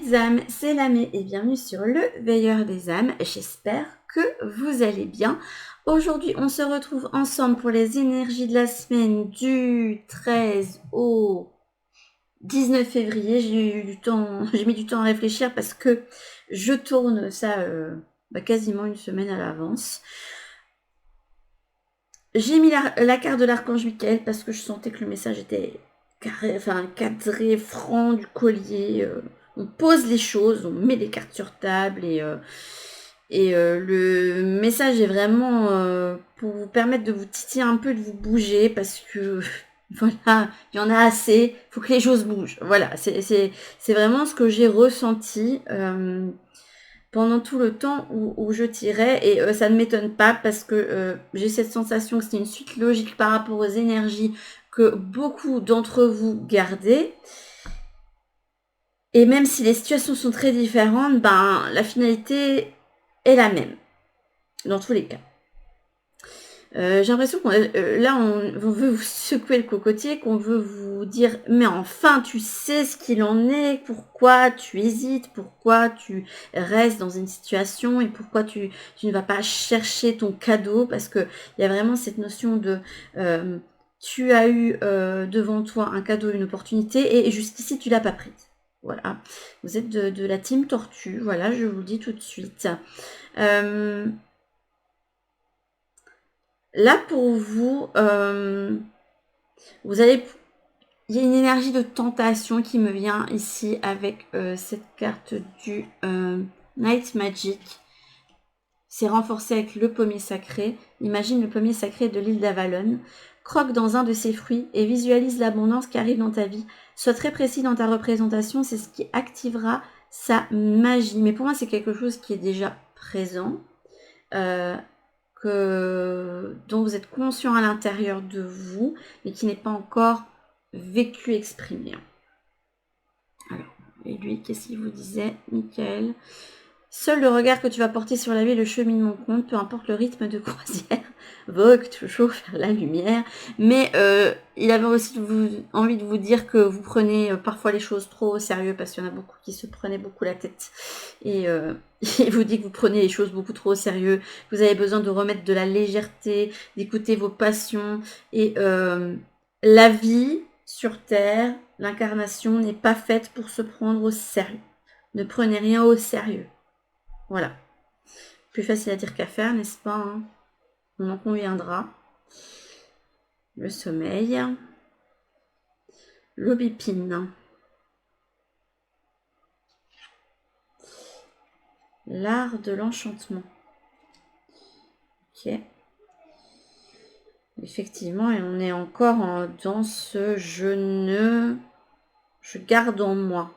les âmes, c'est Lamé et bienvenue sur le Veilleur des âmes. J'espère que vous allez bien. Aujourd'hui, on se retrouve ensemble pour les énergies de la semaine du 13 au 19 février. J'ai mis du temps à réfléchir parce que je tourne ça quasiment une semaine à l'avance. J'ai mis la carte de l'archange Michael parce que je sentais que le message était cadré, franc du collier. On pose les choses, on met les cartes sur table et le message est vraiment pour vous permettre de vous titiller un peu, de vous bouger parce que voilà, il y en a assez, il faut que les choses bougent. Voilà, c'est vraiment ce que j'ai ressenti pendant tout le temps où je tirais et ça ne m'étonne pas parce que j'ai cette sensation que c'est une suite logique par rapport aux énergies que beaucoup d'entre vous gardez. Et même si les situations sont très différentes, la finalité est la même, dans tous les cas. J'ai l'impression qu'on là, on veut vous secouer le cocotier, qu'on veut vous dire, mais enfin, tu sais ce qu'il en est, pourquoi tu hésites, pourquoi tu restes dans une situation et pourquoi tu ne vas pas chercher ton cadeau, parce que il y a vraiment cette notion de tu as eu devant toi un cadeau, une opportunité, et jusqu'ici, tu l'as pas prise. Voilà, vous êtes de la team tortue, voilà, je vous le dis tout de suite. Là, pour vous, vous allez... Il y a une énergie de tentation qui me vient ici avec cette carte du Night Magic. C'est renforcé avec le pommier sacré. Imagine le pommier sacré de l'île d'Avalon. Croque dans un de ses fruits et visualise l'abondance qui arrive dans ta vie. Sois très précis dans ta représentation, c'est ce qui activera sa magie. Mais pour moi, c'est quelque chose qui est déjà présent. Dont vous êtes conscient à l'intérieur de vous, mais qui n'est pas encore vécu, exprimé. Alors, et lui, qu'est-ce qu'il vous disait, Michael? Seul le regard que tu vas porter sur la vie, le cheminement compte, peu importe le rythme de croisière, vogue toujours vers la lumière. Mais il avait aussi envie de vous dire que vous prenez parfois les choses trop au sérieux, parce qu'il y en a beaucoup qui se prenaient beaucoup la tête. Et il vous dit que vous prenez les choses beaucoup trop au sérieux, que vous avez besoin de remettre de la légèreté, d'écouter vos passions. Et la vie sur Terre, l'incarnation n'est pas faite pour se prendre au sérieux. Ne prenez rien au sérieux. Voilà. Plus facile à dire qu'à faire, n'est-ce pas, hein? On en conviendra. Le sommeil. L'aubépine. L'art de l'enchantement. Ok. Effectivement, et on est encore dans ce je garde en moi.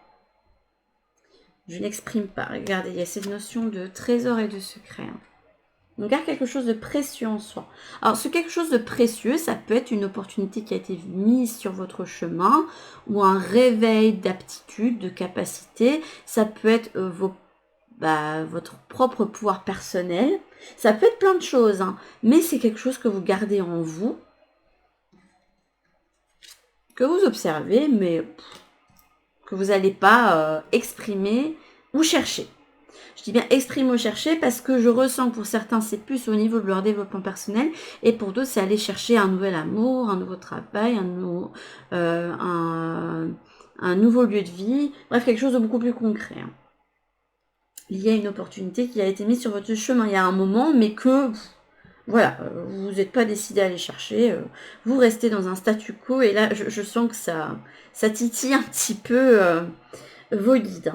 Je n'exprime pas. Regardez, il y a cette notion de trésor et de secret. Hein. On garde quelque chose de précieux en soi. Alors, ce quelque chose de précieux, ça peut être une opportunité qui a été mise sur votre chemin ou un réveil d'aptitude, de capacité. Ça peut être votre propre pouvoir personnel. Ça peut être plein de choses, hein, mais c'est quelque chose que vous gardez en vous, que vous observez, mais que vous n'allez pas exprimer ou chercher. Je dis bien exprimer ou chercher parce que je ressens que pour certains, c'est plus au niveau de leur développement personnel et pour d'autres, c'est aller chercher un nouvel amour, un nouveau travail, un nouveau lieu de vie, bref, quelque chose de beaucoup plus concret. Hein. Il y a une opportunité qui a été mise sur votre chemin il y a un moment, mais que, voilà, vous n'êtes pas décidé à aller chercher, vous restez dans un statu quo et là, je sens que ça titille un petit peu vos guides.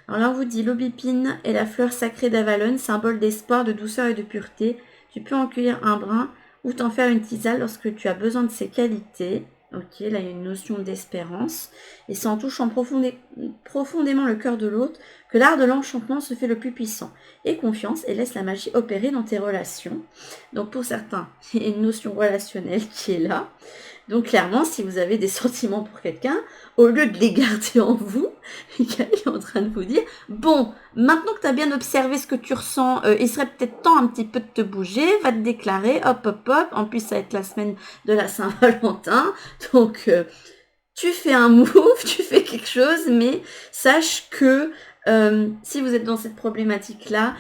Alors là, on vous dit l'aubépine est la fleur sacrée d'Avalon, symbole d'espoir, de douceur et de pureté. Tu peux en cueillir un brin ou t'en faire une tisane lorsque tu as besoin de ses qualités. Ok, là il y a une notion d'espérance. Et c'est en touchant profondément le cœur de l'autre que l'art de l'enchantement se fait le plus puissant. Aie confiance et laisse la magie opérer dans tes relations. Donc pour certains, il y a une notion relationnelle qui est là. Donc clairement, si vous avez des sentiments pour quelqu'un, au lieu de les garder en vous, Michael est en train de vous dire, bon, maintenant que tu as bien observé ce que tu ressens, il serait peut-être temps un petit peu de te bouger, va te déclarer, hop, hop, hop. En plus, ça va être la semaine de la Saint-Valentin. Donc, tu fais un move, tu fais quelque chose, mais sache que si vous êtes dans cette problématique-là,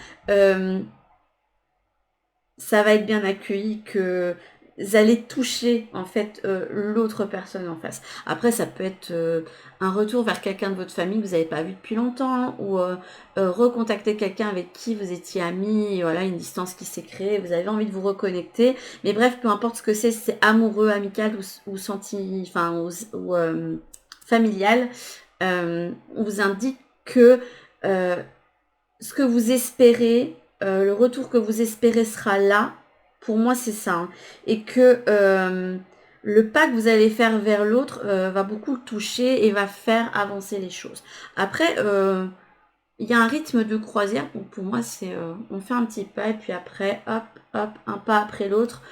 ça va être bien accueilli, que vous allez toucher en fait l'autre personne en face. Après, ça peut être un retour vers quelqu'un de votre famille que vous n'avez pas vu depuis longtemps, ou recontacter quelqu'un avec qui vous étiez amis, voilà, une distance qui s'est créée, vous avez envie de vous reconnecter. Mais bref, peu importe ce que c'est amoureux, amical ou senti, enfin, ou familial, on vous indique que ce que vous espérez, le retour que vous espérez sera là. Pour moi, c'est ça. Hein. Et que le pas que vous allez faire vers l'autre va beaucoup le toucher et va faire avancer les choses. Après, il y a un rythme de croisière. Donc pour moi, c'est on fait un petit pas et puis après, hop, hop, un pas après l'autre,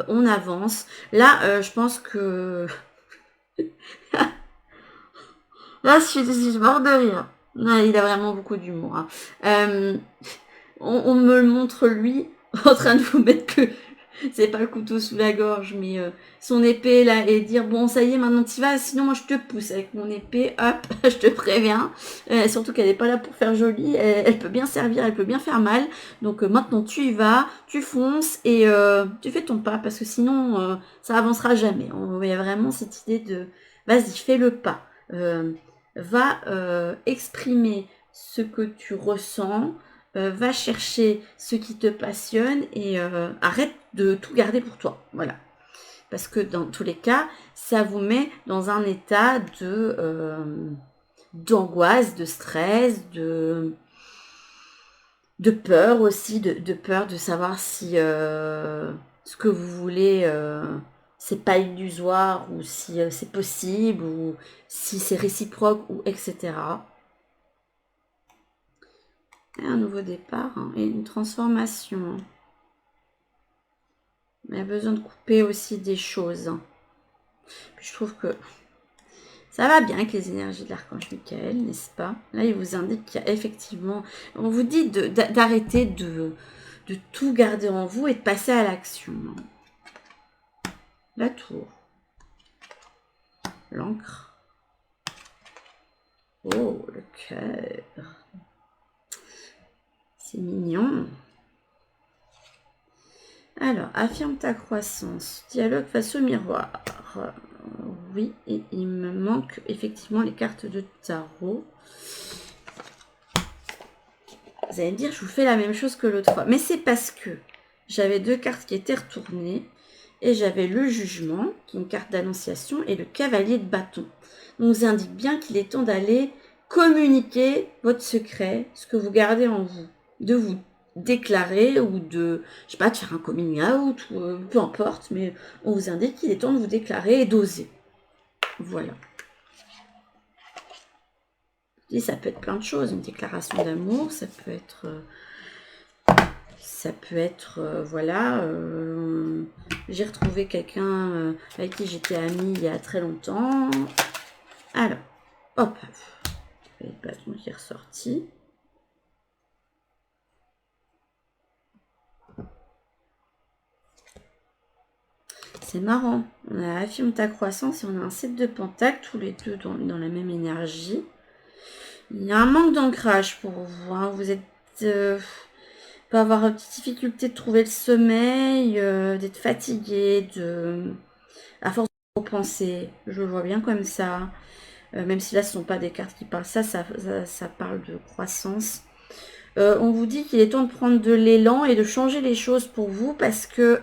on avance. Là, je pense que... Là, je suis mort de rire. Non, il a vraiment beaucoup d'humour. Hein. On me le montre lui en train de vous mettre que c'est pas le couteau sous la gorge, mais son épée là et dire bon ça y est maintenant tu vas, sinon moi je te pousse avec mon épée, hop, je te préviens. Surtout qu'elle n'est pas là pour faire joli, elle peut bien servir, elle peut bien faire mal. Donc maintenant tu y vas, tu fonces et tu fais ton pas parce que sinon ça avancera jamais. Il y a vraiment cette idée de vas-y fais le pas. Va exprimer ce que tu ressens, va chercher ce qui te passionne et arrête de tout garder pour toi. Voilà. Parce que dans tous les cas, ça vous met dans un état d'angoisse, de stress, de peur aussi, de peur de savoir si ce que vous voulez c'est pas illusoire ou si c'est possible ou si c'est réciproque ou etc. Et un nouveau départ hein, et une transformation. Il y a besoin de couper aussi des choses. Puis je trouve que ça va bien avec les énergies de l'archange Michael, n'est-ce pas? Là, il vous indique qu'il y a effectivement... On vous dit d'arrêter de tout garder en vous et de passer à l'action. La tour. L'encre. Oh, le cœur. C'est mignon. Alors, affirme ta croissance. Dialogue face au miroir. Oui, et il me manque effectivement les cartes de tarot. Vous allez me dire, je vous fais la même chose que l'autre fois. Mais c'est parce que j'avais deux cartes qui étaient retournées. Et j'avais le jugement, qui est une carte d'annonciation, et le cavalier de bâton. On vous indique bien qu'il est temps d'aller communiquer votre secret, ce que vous gardez en vous. De vous déclarer ou de, je sais pas, de faire un coming out, ou, peu importe, mais on vous indique qu'il est temps de vous déclarer et d'oser. Voilà. Et ça peut être plein de choses, une déclaration d'amour, ça peut être... voilà, j'ai retrouvé quelqu'un avec qui j'étais amie il y a très longtemps. Alors, hop, le bâton qui est ressorti. C'est marrant, on a affirme ta croissance et on a un 7 de pentacle, tous les deux dans la même énergie. Il y a un manque d'ancrage pour vous, hein. Vous êtes... peut avoir une petite difficulté de trouver le sommeil, d'être fatigué, à force de repenser, je le vois bien comme ça, même si là ce ne sont pas des cartes qui parlent ça parle de croissance. On vous dit qu'il est temps de prendre de l'élan et de changer les choses pour vous parce que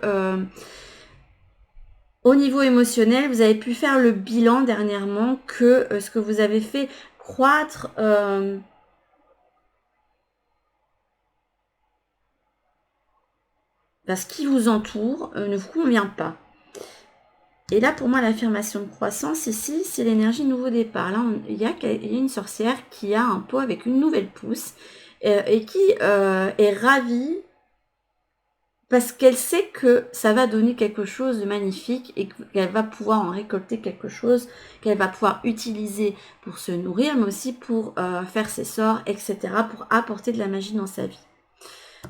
au niveau émotionnel, vous avez pu faire le bilan dernièrement que ce que vous avez fait croître... ce qui vous entoure ne vous convient pas. Et là, pour moi, l'affirmation de croissance, ici, c'est l'énergie nouveau départ. Là, il y a une sorcière qui a un pot avec une nouvelle pousse et qui est ravie parce qu'elle sait que ça va donner quelque chose de magnifique et qu'elle va pouvoir en récolter quelque chose, qu'elle va pouvoir utiliser pour se nourrir, mais aussi pour faire ses sorts, etc., pour apporter de la magie dans sa vie.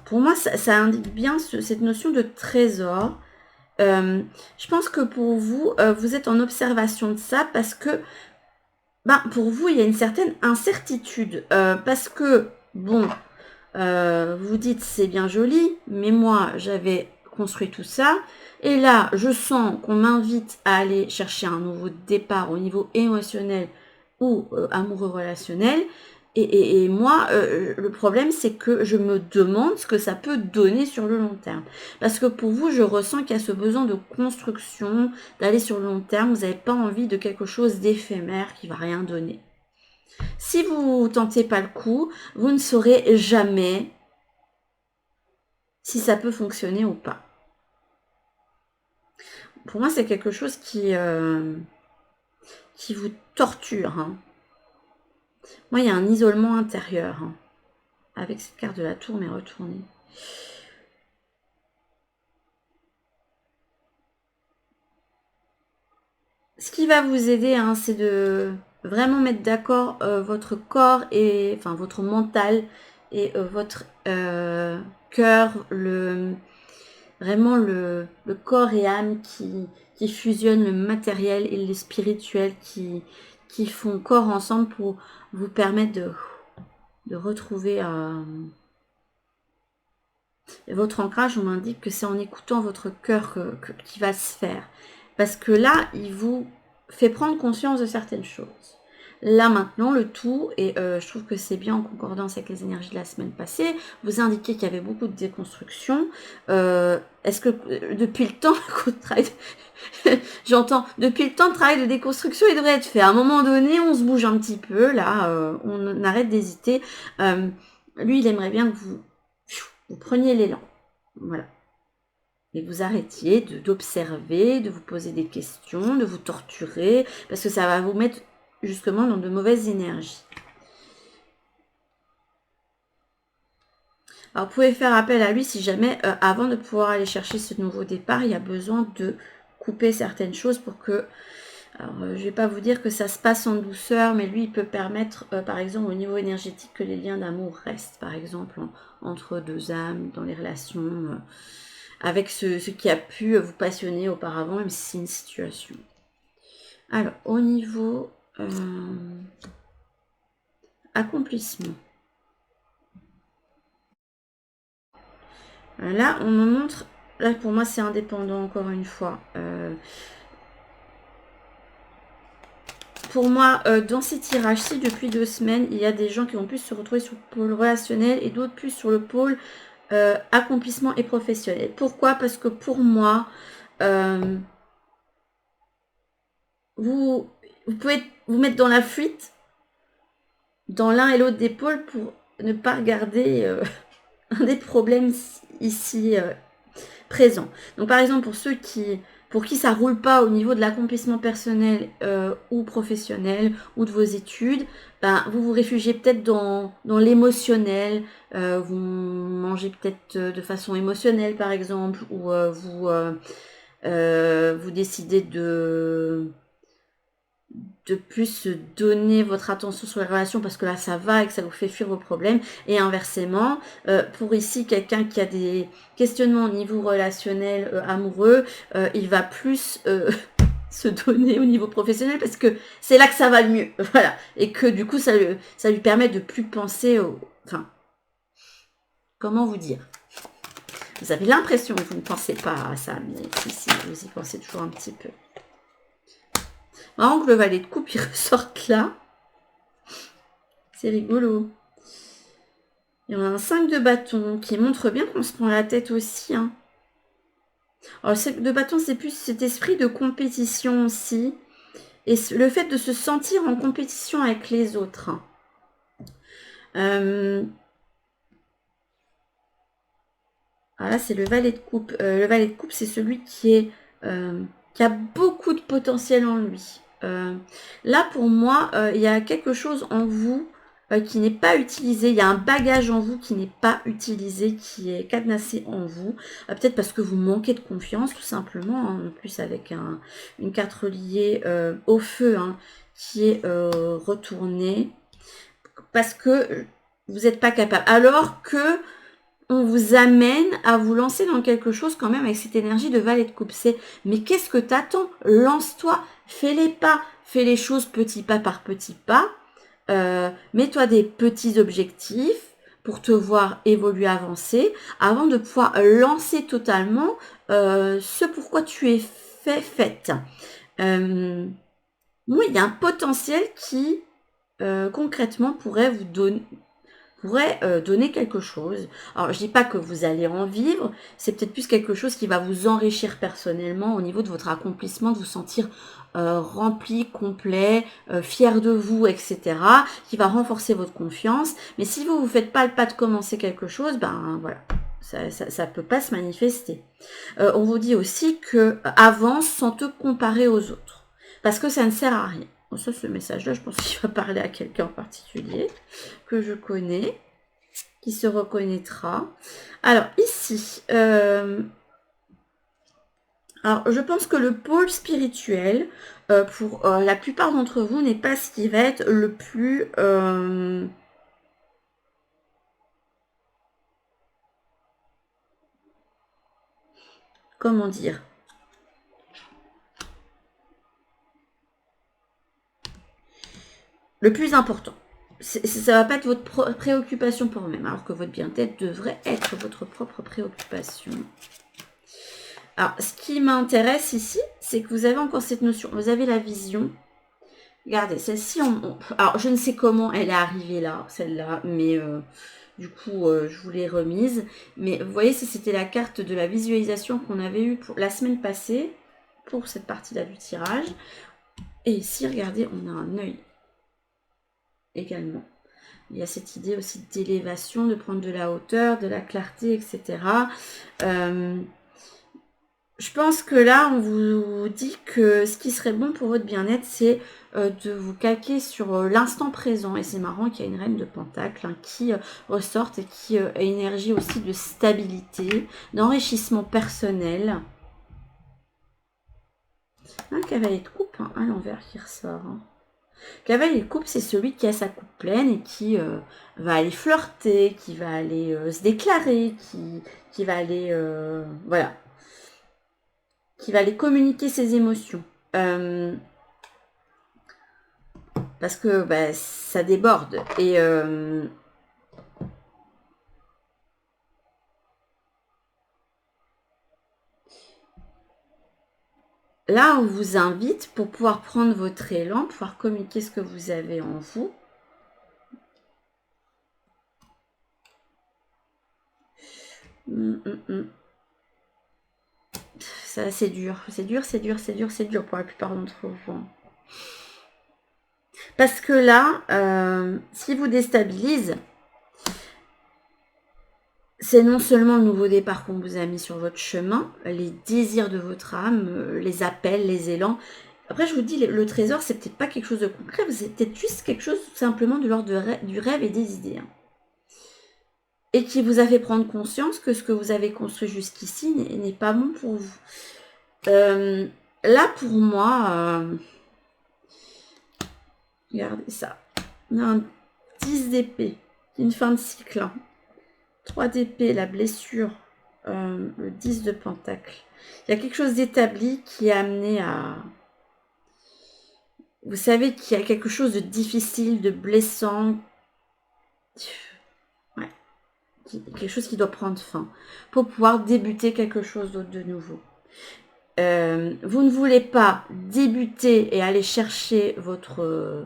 Pour moi, ça indique bien cette notion de trésor. Je pense que pour vous, vous êtes en observation de ça parce que Ben, pour vous, il y a une certaine incertitude. Parce que, bon, vous dites c'est bien joli, mais moi, j'avais construit tout ça. Et là, je sens qu'on m'invite à aller chercher un nouveau départ au niveau émotionnel ou amoureux relationnel. Et moi, le problème, c'est que je me demande ce que ça peut donner sur le long terme. Parce que pour vous, je ressens qu'il y a ce besoin de construction, d'aller sur le long terme. Vous n'avez pas envie de quelque chose d'éphémère qui va rien donner. Si vous tentez pas le coup, vous ne saurez jamais si ça peut fonctionner ou pas. Pour moi, c'est quelque chose qui vous torture. Hein. Moi, il y a un isolement intérieur. Hein, avec cette carte de la tour, mais retournée. Ce qui va vous aider, hein, c'est de vraiment mettre d'accord votre corps et enfin votre mental et votre cœur, vraiment le corps et âme qui fusionnent le matériel et le spirituel qui font corps ensemble pour vous permettre de retrouver votre ancrage. On m'indique que c'est en écoutant votre cœur qui va se faire. Parce que là, il vous fait prendre conscience de certaines choses. Là maintenant, le tout, et je trouve que c'est bien en concordance avec les énergies de la semaine passée, vous indiquez qu'il y avait beaucoup de déconstruction. Est-ce que depuis le temps, j'entends, depuis le temps, le travail de déconstruction, il devrait être fait. À un moment donné, on se bouge un petit peu, là, on arrête d'hésiter. Lui, il aimerait bien que vous preniez l'élan. Voilà. Et vous arrêtiez d'observer, de vous poser des questions, de vous torturer, parce que ça va vous mettre justement dans de mauvaises énergies. Alors, vous pouvez faire appel à lui si jamais, avant de pouvoir aller chercher ce nouveau départ, il y a besoin de couper certaines choses pour que... Alors, je ne vais pas vous dire que ça se passe en douceur, mais lui, il peut permettre, par exemple, au niveau énergétique, que les liens d'amour restent, par exemple, entre deux âmes, dans les relations... avec ce qui a pu vous passionner auparavant, même si c'est une situation. Alors, au niveau accomplissement. Là, on me montre, là pour moi c'est indépendant encore une fois. Pour moi, dans ces tirages-ci, depuis 2 semaines, il y a des gens qui ont pu se retrouver sur le pôle relationnel et d'autres plus sur le pôle accomplissement et professionnel. Pourquoi? Parce que pour moi, vous pouvez vous mettre dans la fuite dans l'un et l'autre des pôles pour ne pas regarder un des problèmes ici présents. Donc par exemple pour qui ça roule pas au niveau de l'accomplissement personnel ou professionnel ou de vos études, ben, vous vous réfugiez peut-être dans l'émotionnel, vous mangez peut-être de façon émotionnelle par exemple, ou vous décidez de plus donner votre attention sur les relations parce que là ça va et que ça vous fait fuir vos problèmes, et inversement pour ici quelqu'un qui a des questionnements au niveau relationnel amoureux, il va plus se donner au niveau professionnel parce que c'est là que ça va le mieux, voilà, et que du coup ça lui permet de plus penser enfin, comment vous dire, vous avez l'impression que vous ne pensez pas à ça, mais si vous y pensez toujours un petit peu. Marrant que le valet de coupe, il ressorte là. C'est rigolo. Il y en a un 5 de bâton qui montre bien qu'on se prend la tête aussi. Hein. Alors, le 5 de bâton, c'est plus cet esprit de compétition aussi. Et le fait de se sentir en compétition avec les autres. Voilà, c'est le valet de coupe. Le valet de coupe, c'est celui qui a beaucoup de potentiel en lui. Là, pour moi, il y a quelque chose en vous qui n'est pas utilisé. Il y a un bagage en vous qui n'est pas utilisé, qui est cadenassé en vous. Peut-être parce que vous manquez de confiance, tout simplement. Hein, en plus, avec une carte reliée au feu hein, qui est retournée. Parce que vous n'êtes pas capable. Alors que on vous amène à vous lancer dans quelque chose quand même avec cette énergie de valet de coupe. C'est, mais qu'est-ce que t'attends? Lance-toi, fais les pas, fais les choses petit pas par petit pas. Mets-toi des petits objectifs pour te voir évoluer, avancer, avant de pouvoir lancer totalement ce pourquoi tu es faite. Oui, il y a un potentiel qui concrètement pourrait vous donner donner quelque chose. Alors, je dis pas que vous allez en vivre, c'est peut-être plus quelque chose qui va vous enrichir personnellement au niveau de votre accomplissement, de vous sentir rempli, complet, fier de vous, etc., qui va renforcer votre confiance. Mais si vous faites pas le pas de commencer quelque chose, ben voilà, ça peut pas se manifester. On vous dit aussi que avance sans te comparer aux autres, parce que ça ne sert à rien. Bon, ça, ce message-là, je pense qu'il va parler à quelqu'un en particulier que je connais, qui se reconnaîtra. Alors, ici, alors, je pense que le pôle spirituel, pour la plupart d'entre vous, n'est pas ce qui va être le plus... comment dire? Le plus important. Ça ne va pas être votre préoccupation pour vous-même, alors que votre bien-être devrait être votre propre préoccupation. Alors, ce qui m'intéresse ici, c'est que vous avez encore cette notion. Vous avez la vision. Regardez, celle-ci, alors je ne sais comment elle est arrivée là, celle-là, mais du coup, je vous l'ai remise. Mais vous voyez, c'était la carte de la visualisation qu'on avait eue pour la semaine passée, pour cette partie-là du tirage. Et ici, regardez, on a un œil également. Il y a cette idée aussi d'élévation, de prendre de la hauteur, de la clarté, etc. Je pense que là, on vous dit que ce qui serait bon pour votre bien-être, c'est de vous calquer sur l'instant présent. Et c'est marrant qu'il y a une reine de pentacle qui ressorte et qui a une énergie aussi de stabilité, d'enrichissement personnel. Un cavalier de coupe, hein, à l'envers qui ressort. Hein. Cavalier de coupe, c'est celui qui a sa coupe pleine et qui va aller flirter, qui va aller se déclarer, qui va aller... voilà. Qui va aller communiquer ses émotions. Parce que bah, ça déborde. Et là, on vous invite pour pouvoir prendre votre élan, pouvoir communiquer ce que vous avez en vous. Ça, c'est dur. C'est dur, c'est dur, c'est dur, c'est dur pour la plupart d'entre vous. Parce que là, ce qui vous déstabilise, c'est non seulement le nouveau départ qu'on vous a mis sur votre chemin, les désirs de votre âme, les appels, les élans. Après, je vous dis, le trésor, c'est peut-être pas quelque chose de concret, c'est peut-être juste quelque chose tout simplement de l'ordre du rêve et des idées. Hein. Et qui vous a fait prendre conscience que ce que vous avez construit jusqu'ici n'est pas bon pour vous. Là, pour moi, regardez ça. On a un 10 d'épée, une fin de cycle. Hein. 3 d'épée, la blessure, le 10 de pentacle. Il y a quelque chose d'établi qui est amené à... Vous savez qu'il y a quelque chose de difficile, de blessant. Ouais. Quelque chose qui doit prendre fin pour pouvoir débuter quelque chose d'autre de nouveau. Vous ne voulez pas débuter et aller chercher votre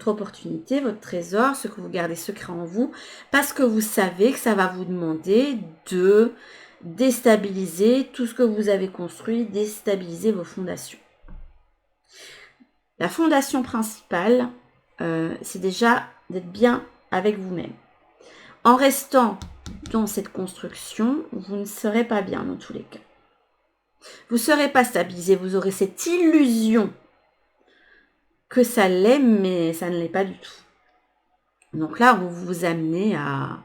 opportunité, votre trésor, ce que vous gardez secret en vous, parce que vous savez que ça va vous demander de déstabiliser tout ce que vous avez construit, déstabiliser vos fondations. La fondation principale, c'est déjà d'être bien avec vous-même. En restant dans cette construction, vous ne serez pas bien dans tous les cas. Vous ne serez pas stabilisé, vous aurez cette illusion que ça l'est, mais ça ne l'est pas du tout. Donc là, vous vous amenez à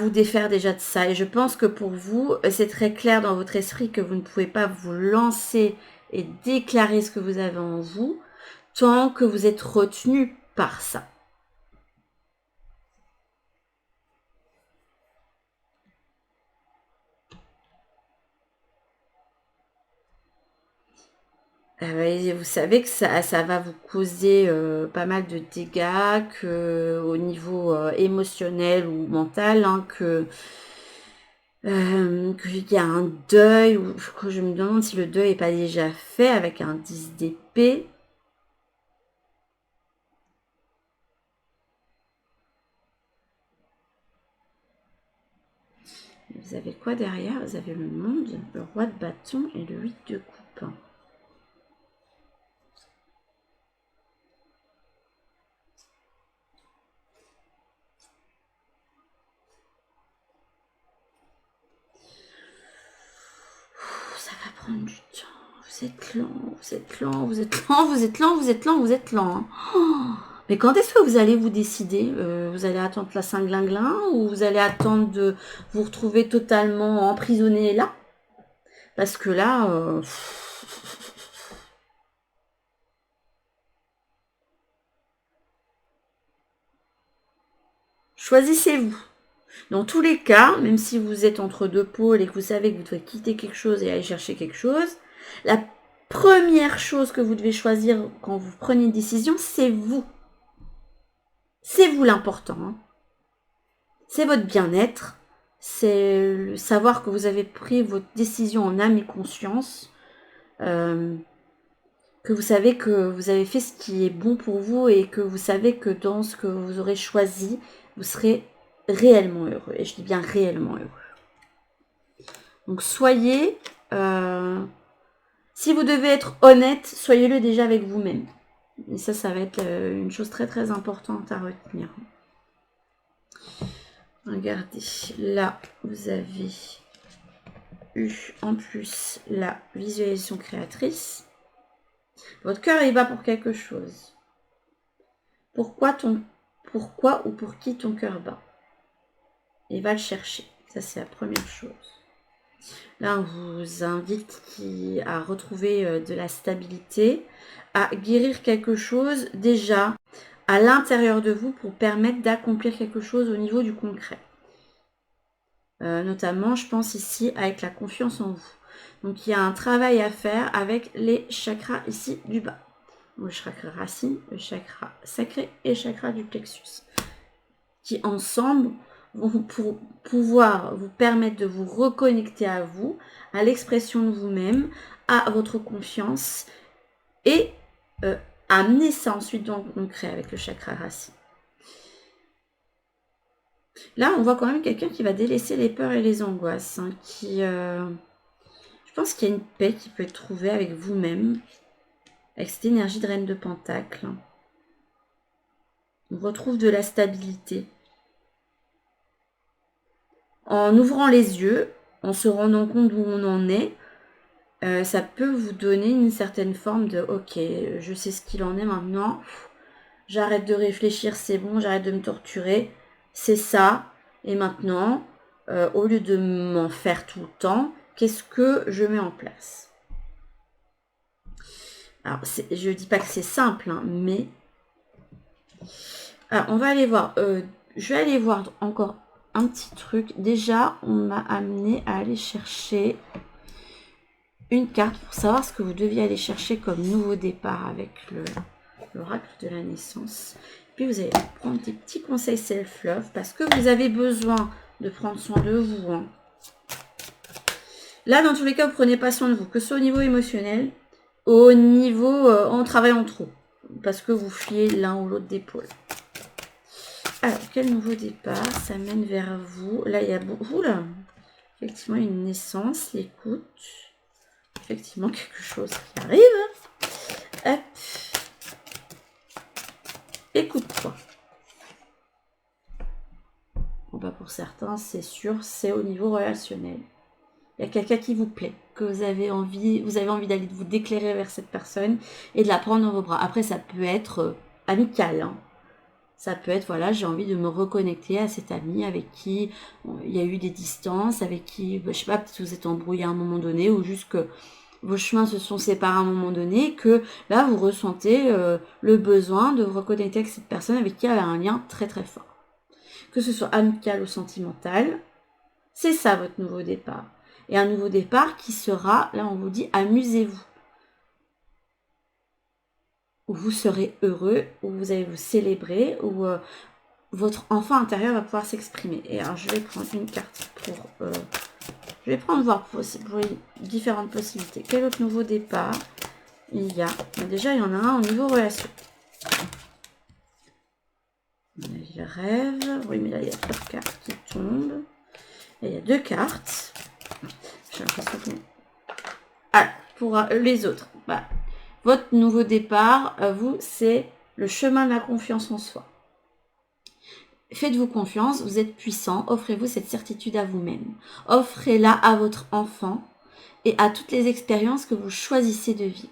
vous défaire déjà de ça. Et je pense que pour vous, c'est très clair dans votre esprit que vous ne pouvez pas vous lancer et déclarer ce que vous avez en vous tant que vous êtes retenu par ça. Et vous savez que ça va vous causer pas mal de dégâts, que au niveau émotionnel ou mental, hein, qu'il y a un deuil, ou je me demande si le deuil n'est pas déjà fait avec un 10 d'épée. Vous avez quoi derrière? Vous avez le monde, le roi de bâton et le 8 de coupe. Ça va prendre du temps. Vous êtes lent, vous êtes lent, vous êtes lent, vous êtes lent, vous êtes lent, vous êtes lent. Oh, mais quand est-ce que vous allez vous décider? Vous allez attendre la Saint-Glinglin ou vous allez attendre de vous retrouver totalement emprisonné là? Parce que là, choisissez-vous. Dans tous les cas, même si vous êtes entre deux pôles et que vous savez que vous devez quitter quelque chose et aller chercher quelque chose, la première chose que vous devez choisir quand vous prenez une décision, c'est vous. C'est vous l'important. Hein. C'est votre bien-être. C'est savoir que vous avez pris votre décision en âme et conscience. Que vous savez que vous avez fait ce qui est bon pour vous et que vous savez que dans ce que vous aurez choisi, vous serez réellement heureux. Et je dis bien réellement heureux. Donc soyez, si vous devez être honnête, soyez-le déjà avec vous-même. Et ça va être une chose très très importante à retenir. Regardez, là vous avez eu en plus la visualisation créatrice. Votre cœur il bat pour quelque chose. Pourquoi ou pour qui ton cœur bat? Et va le chercher. Ça c'est la première chose. Là, on vous invite à retrouver de la stabilité, à guérir quelque chose déjà à l'intérieur de vous pour permettre d'accomplir quelque chose au niveau du concret. Notamment, je pense ici avec la confiance en vous. Donc, il y a un travail à faire avec les chakras ici du bas. Le chakra racine, le chakra sacré et le chakra du plexus. Qui ensemble vont pouvoir vous permettre de vous reconnecter à vous, à l'expression de vous-même, à votre confiance et amener ça ensuite dans le concret avec le chakra racine. Là, on voit quand même quelqu'un qui va délaisser les peurs et les angoisses, hein, je pense qu'il y a une paix qui peut être trouvée avec vous-même, avec cette énergie de reine de pentacle. On retrouve de la stabilité. En ouvrant les yeux, en se rendant compte d'où on en est, ça peut vous donner une certaine forme de « Ok, je sais ce qu'il en est maintenant, j'arrête de réfléchir, c'est bon, j'arrête de me torturer, c'est ça, et maintenant, au lieu de m'en faire tout le temps, qu'est-ce que je mets en place ?» Alors, je ne dis pas que c'est simple, hein, mais... Alors, on va aller voir, je vais aller voir encore un petit truc. Déjà, on m'a amené à aller chercher une carte pour savoir ce que vous deviez aller chercher comme nouveau départ avec l'oracle de la naissance. Puis vous allez prendre des petits conseils self-love parce que vous avez besoin de prendre soin de vous. Hein. Là, dans tous les cas, vous prenez pas soin de vous, que ce soit au niveau émotionnel, au niveau en travaillant trop, parce que vous fuyez l'un ou l'autre des pôles. Alors, quel nouveau départ? Ça mène vers vous. Là, il y a beaucoup, là. Effectivement, une naissance, l'écoute. Effectivement, quelque chose qui arrive. Hop. Écoute-toi. Bon, bah pour certains, c'est sûr, c'est au niveau relationnel. Il y a quelqu'un qui vous plaît, que vous avez envie d'aller vous déclarer vers cette personne et de la prendre dans vos bras. Après, ça peut être amical, hein. Ça peut être, voilà, j'ai envie de me reconnecter à cet ami avec qui il y a eu des distances, avec qui, je sais pas, peut-être vous êtes embrouillé à un moment donné, ou juste que vos chemins se sont séparés à un moment donné, que là, vous ressentez le besoin de vous reconnecter avec cette personne avec qui il y a un lien très très fort. Que ce soit amical ou sentimental, c'est ça votre nouveau départ. Et un nouveau départ qui sera, là on vous dit, amusez-vous. où vous serez heureux, où vous allez vous célébrer, où votre enfant intérieur va pouvoir s'exprimer. Et alors, je vais prendre une carte pour... je vais prendre voir pour différentes possibilités. Quel autre nouveau départ il y a? Déjà, il y en a un au niveau relation. Il rêve. Oui, mais là, il y a 3 cartes qui tombent. Et il y a 2 cartes. J'ai l'impression que... Ah, pour les autres. Bah, votre nouveau départ, vous, c'est le chemin de la confiance en soi. Faites-vous confiance, vous êtes puissant, offrez-vous cette certitude à vous-même. Offrez-la à votre enfant et à toutes les expériences que vous choisissez de vivre.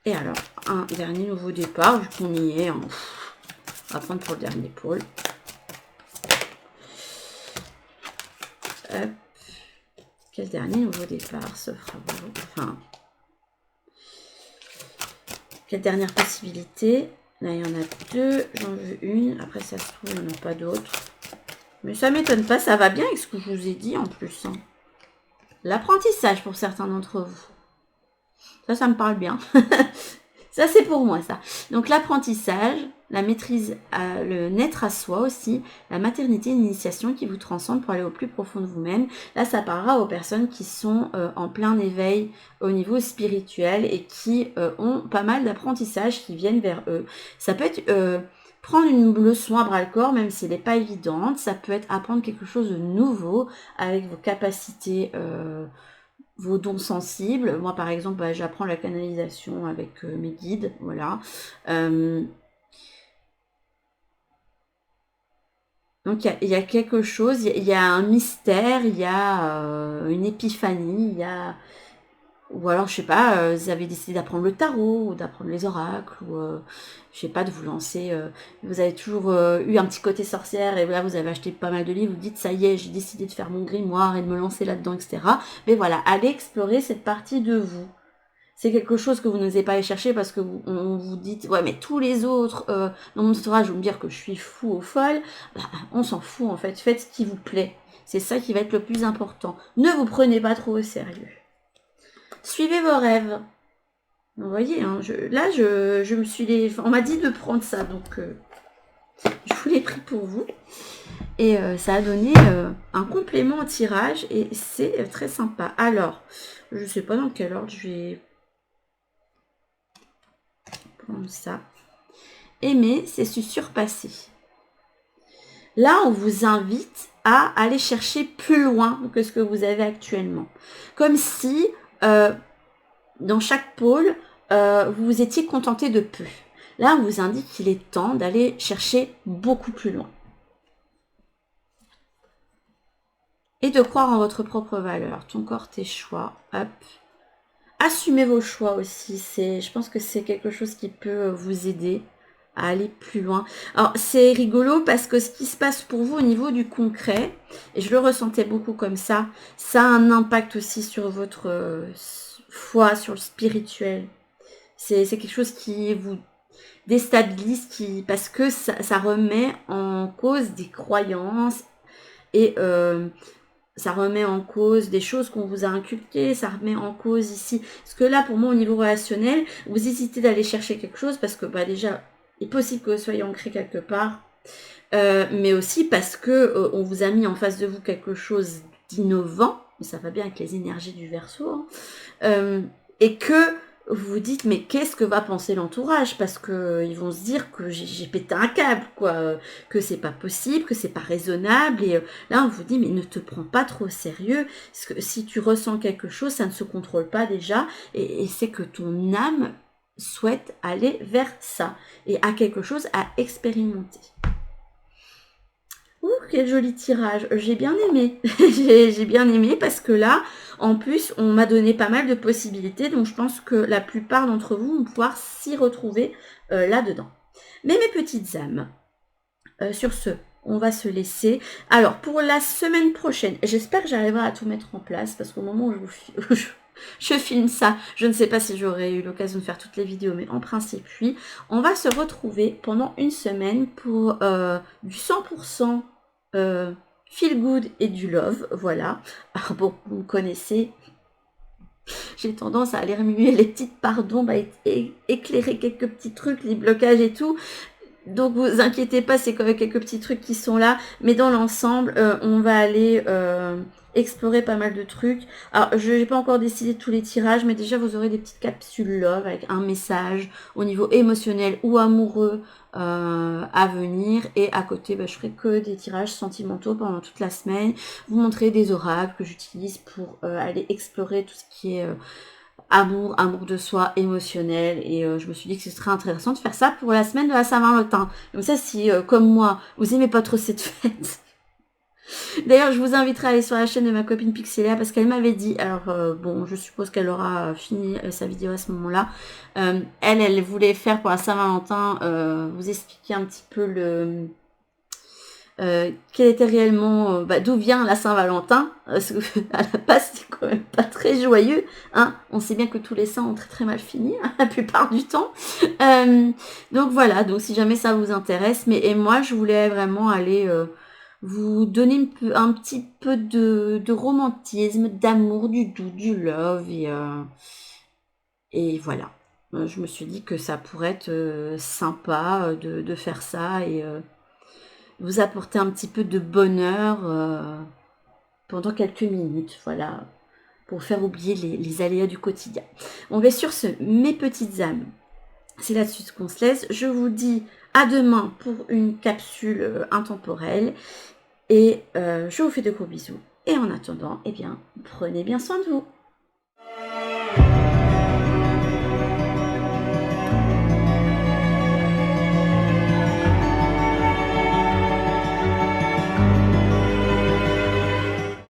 Et alors, un dernier nouveau départ, vu qu'on y est, on va prendre pour le dernier pôle. Hop. Quel dernier nouveau départ s'offre à vous? Enfin, quelle dernière possibilité? Là, il y en a 2, j'en veux une. Après, ça se trouve, il n'y en a pas d'autres. Mais ça m'étonne pas, ça va bien avec ce que je vous ai dit en plus. Hein. L'apprentissage pour certains d'entre vous. Ça me parle bien. Ça, c'est pour moi, ça. Donc, l'apprentissage, la maîtrise, le naître à soi aussi, la maternité, l'initiation qui vous transcende pour aller au plus profond de vous-même. Là, ça parlera aux personnes qui sont en plein éveil au niveau spirituel et qui ont pas mal d'apprentissages qui viennent vers eux. Ça peut être prendre une leçon à bras-le-corps, même si elle n'est pas évidente. Ça peut être apprendre quelque chose de nouveau avec vos capacités vos dons sensibles. Moi, par exemple, bah, j'apprends la canalisation avec mes guides, voilà. Donc, il y a quelque chose, il y a un mystère, il y a une épiphanie, il y a... Ou alors, je sais pas, vous avez décidé d'apprendre le tarot, ou d'apprendre les oracles, ou je sais pas, de vous lancer. Vous avez toujours eu un petit côté sorcière, et là, vous avez acheté pas mal de livres, vous dites, ça y est, j'ai décidé de faire mon grimoire et de me lancer là-dedans, etc. Mais voilà, allez explorer cette partie de vous. C'est quelque chose que vous n'osez pas aller chercher parce que on vous dit, ouais, mais tous les autres dans mon entourage vont me dire que je suis fou ou folle. Bah, on s'en fout en fait, faites ce qui vous plaît. C'est ça qui va être le plus important. Ne vous prenez pas trop au sérieux. Suivez vos rêves. Vous voyez, hein, je me suis... On m'a dit de prendre ça, donc je vous l'ai pris pour vous. Et ça a donné un complément au tirage et c'est très sympa. Alors, je ne sais pas dans quel ordre je vais prendre ça. Aimer, c'est se surpasser. Là, on vous invite à aller chercher plus loin que ce que vous avez actuellement. Comme si... dans chaque pôle, vous vous étiez contenté de peu. Là, on vous indique qu'il est temps d'aller chercher beaucoup plus loin. Et de croire en votre propre valeur. Ton corps, tes choix. Hop. Assumez vos choix aussi. Je pense que c'est quelque chose qui peut vous aider à aller plus loin. Alors, c'est rigolo parce que ce qui se passe pour vous au niveau du concret, et je le ressentais beaucoup comme ça a un impact aussi sur votre foi, sur le spirituel. C'est quelque chose qui vous déstabilise, parce que ça remet en cause des croyances et ça remet en cause des choses qu'on vous a inculquées, ça remet en cause ici. Parce que là, pour moi, au niveau relationnel, vous hésitez d'aller chercher quelque chose parce que bah, déjà, il est possible que vous soyez ancré quelque part, mais aussi parce que on vous a mis en face de vous quelque chose d'innovant, ça va bien avec les énergies du Verseau, et que vous vous dites, mais qu'est-ce que va penser l'entourage? Parce que ils vont se dire que j'ai pété un câble, quoi, que c'est pas possible, que c'est pas raisonnable. Et là, on vous dit, mais ne te prends pas trop au sérieux. Parce que si tu ressens quelque chose, ça ne se contrôle pas déjà. Et c'est que ton âme souhaite aller vers ça et a quelque chose à expérimenter. Ouh, quel joli tirage. J'ai bien aimé. J'ai bien aimé parce que là, en plus, on m'a donné pas mal de possibilités. Donc, je pense que la plupart d'entre vous vont pouvoir s'y retrouver là-dedans. Mais mes petites âmes, sur ce, on va se laisser. Alors, pour la semaine prochaine, j'espère que j'arriverai à tout mettre en place parce qu'au moment où je filme ça, je ne sais pas si j'aurai eu l'occasion de faire toutes les vidéos, mais en principe, oui. On va se retrouver pendant une semaine pour du 100% feel good et du love, voilà. Alors bon, vous me connaissez, j'ai tendance à aller remuer les petites parts d'ombre, à éclairer quelques petits trucs, les blocages et tout. Donc vous inquiétez pas, c'est quand même quelques petits trucs qui sont là, mais dans l'ensemble, on va aller explorer pas mal de trucs. Alors je n'ai pas encore décidé de tous les tirages, mais déjà vous aurez des petites capsules love avec un message au niveau émotionnel ou amoureux à venir. Et à côté, je ferai que des tirages sentimentaux pendant toute la semaine. Vous montrer des oracles que j'utilise pour aller explorer tout ce qui est amour de soi, émotionnel, et je me suis dit que ce serait intéressant de faire ça pour la semaine de la Saint-Valentin. Donc ça, si comme moi, vous aimez pas trop cette fête, d'ailleurs je vous inviterai à aller sur la chaîne de ma copine Pixelia, parce qu'elle m'avait dit, alors bon, je suppose qu'elle aura fini sa vidéo à ce moment-là, elle voulait faire pour la Saint-Valentin, vous expliquer un petit peu le... quel était réellement, d'où vient la Saint-Valentin, parce que à la base c'est quand même pas très joyeux, hein. On sait bien que tous les saints ont très très mal fini, hein, la plupart du temps. Donc voilà, donc si jamais ça vous intéresse, et moi je voulais vraiment aller vous donner un petit peu de romantisme, d'amour, du doux, du love, et voilà. Je me suis dit que ça pourrait être sympa de faire ça, et vous apporter un petit peu de bonheur pendant quelques minutes, voilà, pour faire oublier les aléas du quotidien. On va sur ce, mes petites âmes, c'est là-dessus qu'on se laisse. Je vous dis à demain pour une capsule intemporelle, et je vous fais de gros bisous. Et en attendant, eh bien, prenez bien soin de vous.